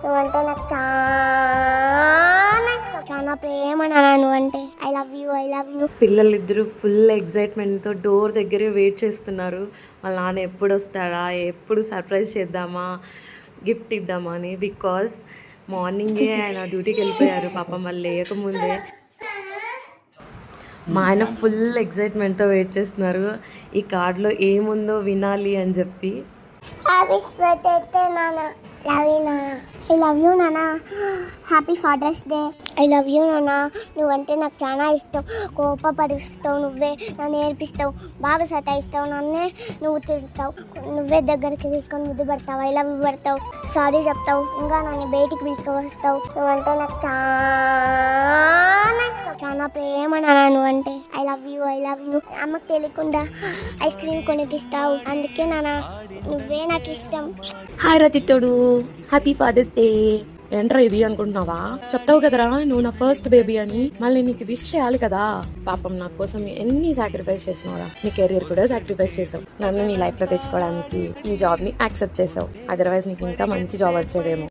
నువ్వంటే నాకు చాలా ఇష్టం, చాలా ప్రేమ నాన్న నువ్వంటే. I love you, I love you. పిల్లలిద్దరూ ఫుల్ ఎగ్జైట్మెంట్తో డోర్ దగ్గరే వెయిట్ చేస్తున్నారు. వాళ్ళ నాన్న ఎప్పుడు వస్తాడా, ఎప్పుడు సర్ప్రైజ్ చేద్దామా, గిఫ్ట్ ఇద్దామా అని. బికాజ్ మార్నింగే ఆయన డ్యూటీకి వెళ్ళిపోయారు పాపం, వాళ్ళు లేకముందే. మా ఆయన ఫుల్ ఎగ్జైట్మెంట్తో వెయిట్ చేస్తున్నారు ఈ కార్డులో ఏముందో వినాలి అని చెప్పి. హ్యాపీ బర్త్డే నాన్న, లవ్ యూ నాన్న. ఐ లవ్ యూ నాన్న. Happy father's day. I love you నాన్న. నువ్వంటే నాకు చాలా ఇష్టం. కోపపరుస్తావు నువ్వే, నన్ను నేర్పిస్తావు, బాగా సతాయిస్తావు, నన్నే నువ్వు తిడతావు, నువ్వే దగ్గరికి తీసుకొని ముద్దు పడతావు, ఐ లవ్ యూ పడతావు, సారీ చెప్తావు, ఇంకా నన్ను బయటికి పిలుచుకొస్తావు. నువ్వంటే నాకు చాలా ఇష్టం, చాలా ప్రేమ నాన్న నువ్వంటే. I love you, I love you. అమ్మకు తెలియకుండా ఐస్ క్రీమ్ కొనిపిస్తావు, అందుకే నాన్న నువ్వే నాకు ఇష్టం. హాయ్ రచిట్టుడు, హ్యాపీ ఫాదర్స్ డే. ఏంట్రా ఇది అనుకుంటున్నావా? చెప్తావు కదరా నువ్వు నా ఫస్ట్ బేబీ అని, మళ్ళీ నీకు విష్ చేయాలి కదా. పాపం నా కోసం ఎన్ని సాక్రిఫైస్ చేసినావురా. నీ కెరీర్ కూడా సాక్రిఫైస్ చేసావు, నన్ను నీ లైఫ్ లో తెచ్చుకోవడానికి ఈ జాబ్ ని యాక్సెప్ట్ చేసావు. అదర్వైజ్ నీకు ఇంకా మంచి జాబ్ వచ్చేదేమో.